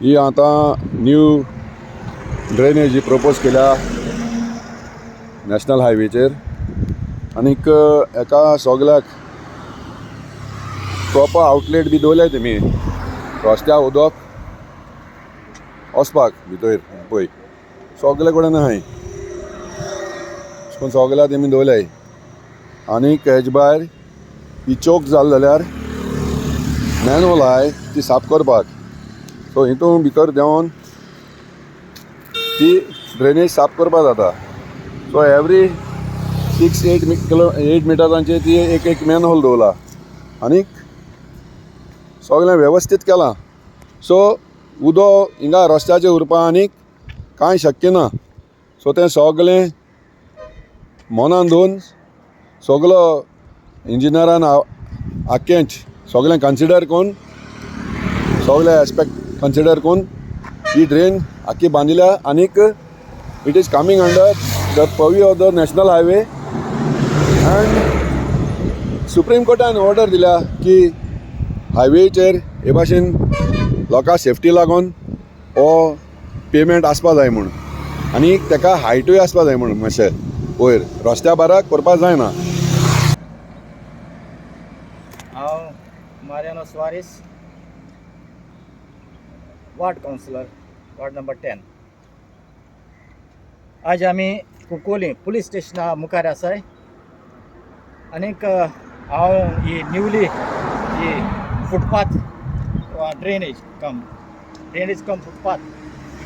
ही आता new drainage ही propose केल्या national हायवेचेर आनीक एका सगल्याक प्रॉपर आउटलेट बी दवरल्याय तेमी रस्त्या उदक वचपाक भितर पळय सगळे कडेन आहाय पूण सगळ्या तेमी दवरल्याय आनीक हेजे भायर ही चोक जाल जाल्यार मॅनवल आहाय ती साफ करपाक सो हितून भितर देंवन ती ड्रेनेज साफ करपा जाता सो एवरी 6-8 मिटरांचेर ती एक मॅनहोल दवरला आनीक सगळें वेवस्थीत केलां सो उदक हिंगा रस्त्याचेर उरपा आनीक कांय शक्य ना सो तें सगळें मनान दवरून सगलो इंजिनियरान आख्खेंच सगळें कन्सिडर करून सगळे एस्पेक्ट कन्सिडर करून ही ड्रेन आख्खी बांदिल्या आनीक it is coming under the purview of the national highway and supreme कोर्टान ऑर्डर दिल्या की हायवेचेर हे भाशेन लोकां सेफ्टी लागून हो पेमेंट आसपा जाय म्हूण आनी तेका हायटूय आसपा जाय म्हूण मातशें वयर रस्त्या बाराक करपाक जायना. हांव Mariano Soares ward councillor ward number 10. आज आमी कुंकोली पुलीस स्टेशना मुखार आसाय आनीक हांव ही न्यूली ही फुटपाथ वा ड्रेनेज कम फुटपाथ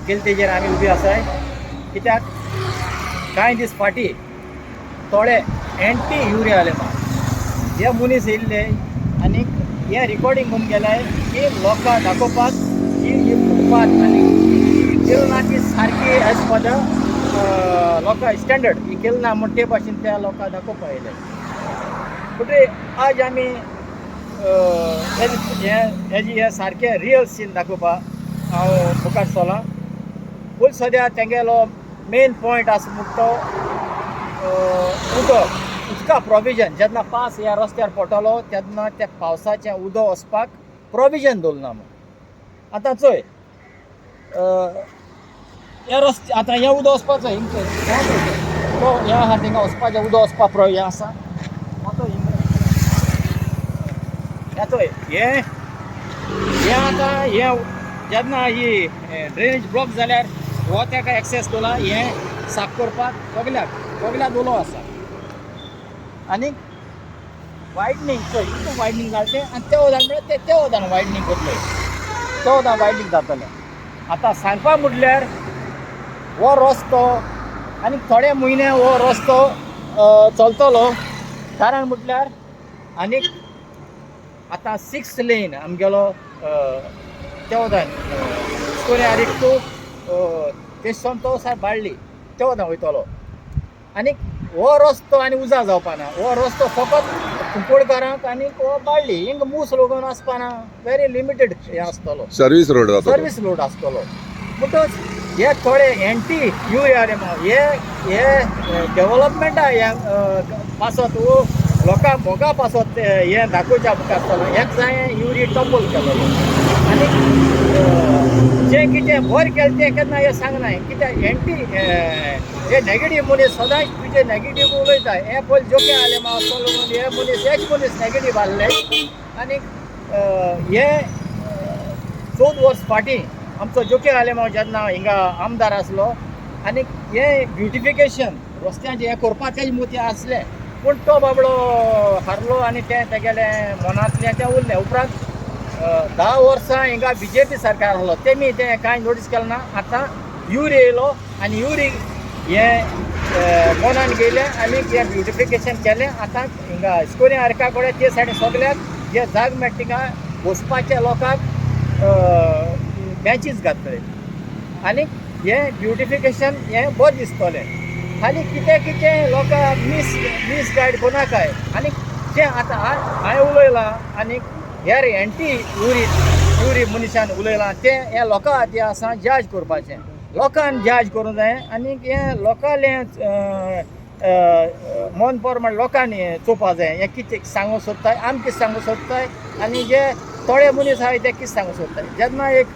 केली तेजेर आमी उबी आसाय कित्याक कांय दीस फाटीं थोडे एंटी युरिया जाले हे मनीस येयल्ले आनीक हे रिकॉर्डिंग करून गेले की लोकांक दाखोवपाक ही फुटपाथ आनी केली ना ती सारकी एज पर द लोकां स्टँडर्ड ही केली ना म्हण ते भाशेन त्या लोकांक दाखोवपाक येयले म्हणटरी आज आमी हे सारकें रियल सीन दाखोवपाक हांव मुखार चोलां पूण सद्या तेंगेलो मेन पॉयंट आसा म्हणटा तो उदका प्रोविजन जेन्ना पावस ह्या रस्त्यार पडटलो तेन्ना त्या पावसाचें उदक वचपाक प्रोविजन दवरना म्हूण आतां चोय हे रस्ते आतां हें उदक वचपाचो तो हें आहा थिंगा वचपाचें उदक वचपाक हें आसा चोय हें आतां हें जेन्ना ही ड्रेनेज ब्लॉक जाल्यार हो तेका एक्सेस दवरला हें साफ करपाक सगल्याक उलो आसा आनीक वायडनींग चोय इतू वायडनींग जालें आनी ते वदान म्हळ्यार ते वदान वायडनींग करतले ते वदान वायडनींग जातलें आतां सांगपा म्हटल्यार हो रस्तो आनीक थोडे म्हयने हो रस्तो चलतलो कारण म्हटल्यार आनीक आतां 6 लेन आमगेलो ते वदान स्कोऱ्यारीक टू तेसोन तो सार बाळ्ळी ते वदान वयतलो आनीक हो रस्तो आनी उजा जावपा ना हो रस्तो फकत कुंकोळकारांक आनीक हो बाळ्ळी हिंगा मूस लोगून आसपाना वेरी लिमिटेड हें आसतलो सर्वीस रोड आसतलो म्हणटच हे थोडे एंटी युरिया हे डेव्हलपमेंटा हें पासत लोकांक मोगा पासत हें दाखोवच्या मुखार आसतलो हेक जाय युरी टंबल केलोलो आनी जें कितें बरें केलें तें केन्ना हें सांगनाय कित्याक एंटी हे नेगेटीव मनीस सदांच तुजे नेगेटीव उलयता हें पयलीं जोके आले आसतलो म्हणून हे मनीस एक मनीस नेगेटीव आहले आनीक हे 14 वर्स फाटीं आमचो जोके आलेमांव जेन्ना हिंगा आमदार आसलो आनीक हें ब्युटिफिकेशन रस्त्यांचें हें करपा तेजे मोती आसलें पूण तो बाबडो हारलो आनी तेगेलें मनांतलें तें उरलें उपरांत 10 वर्सां हिंगा BJP सरकार आहलो तेमी तें कांय नोटीस केलें ना आतां युरी येयलो आनी युरी हें मनान गेलें आनी हें ब्युटिफिकेशन केलें आतां हिंगा स्कोरिंग आर्का कडेन ते सायडीन सगल्याक जे जाग मेळटा थिंगा बसपाच्या लोकांक बेंचीस घातले आनी हें ब्युटिफिकेशन हें बरें दिसतलें खाली कितें लोकांक मिस गायड कोनाकाय आनी जें आतां हांवें उलयलां आनीक हेर एंटी युरी मनशान उलयलां तें हें लोकां खातीर आसा जज करपाचें लोकांन जज करूंक जाय आनीक हें लोकांलें मन प्रमाण लोकांनी चोवपा जाय हें कितें सांगूंक सोदताय आमी कितें सांगूंक सोदताय आनी जे थोडे मनीस आहाय ते कितें सांगूंक सोदताय जेन्ना एक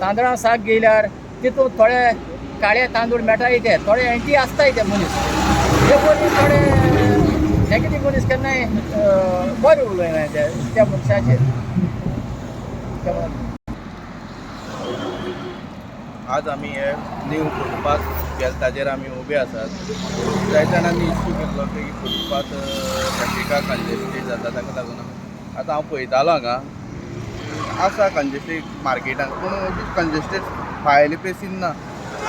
तांदळां साक घेयल्यार तितूंत थोडे काळे तांदूळ मेळटाय ते थोडे एंटी आसताय ते मनीस हे पळोवन थोडे नेगेटीव मनीस केन्नाय बरें उलयनाय त्या मनशाचेर आज आमी हे नीव फुटपाथ केला ताजेर आमी उबे आसात. जाय जाणांनी इश्यू केल्लो की फुटपाथ ट्रॅफिकाक कंजेस्टेड जाता ताका लागून आतां हांव पळयतालो हांगा आसा कंजेस्टेड मार्केटान पूण अशी कंजेस्टेड भायले प्लेसीन ना.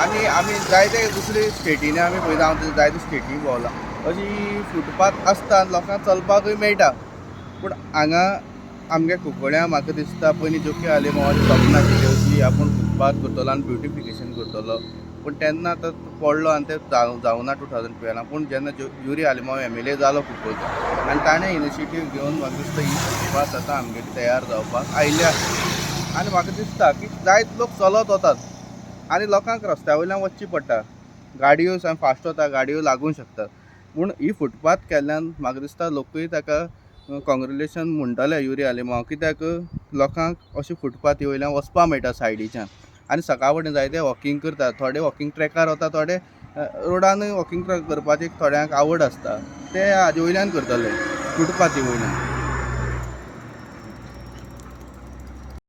आनी आमी जायते दुसरे स्टेटींनी आमी पळयता हांव जायते स्टेटी भोंवला अशी फुटपाथ आसता आनी लोकांक चलपाकूय मेळटा. पूण हांगा आमगे कुंकळ्या म्हाका दिसता पयलीं जोकी आलेमांवाची सपनां आशिल्ली अशी आपूण फुटपाथ करतलो आनी ब्युटिफिकेशन करतलो पूण तेन्ना आतां पडलो आनी तें जावना 2012 पूण जेन्ना युरी आलेमांव MLA जालो कुंकळचो आनी ताणें इनिशिएटीव घेवन म्हाका दिसता ही फुटपाथ आतां आमगेली तयार जावपाक आयल्या. आनी म्हाका दिसता की जायत लोक चलत वतात आनी लोकांक रस्त्या वयल्यान वचचें पडटा. गाडयो सामक फास्ट वता गाडयो लागूंक शकतात पूण ही फुटपाथ केल्ल्यान म्हाका दिसता लोकूय ताका कॉंग्रेच्युलेशन म्हणटले युरी आलेमांव कित्याक लोकांक अशें फुटपाथी वयल्यान वचपाक मेळटा सायडीच्यान आनी सकाळ फुडें जायते वॉकिंग करतात. थोडे वॉकिंग ट्रॅकार वता थोडे रोडानूय वॉकिंग करपाची थोड्यांक आवड आसता ते हाजे वयल्यान करतले फुटपाथी वयल्यान.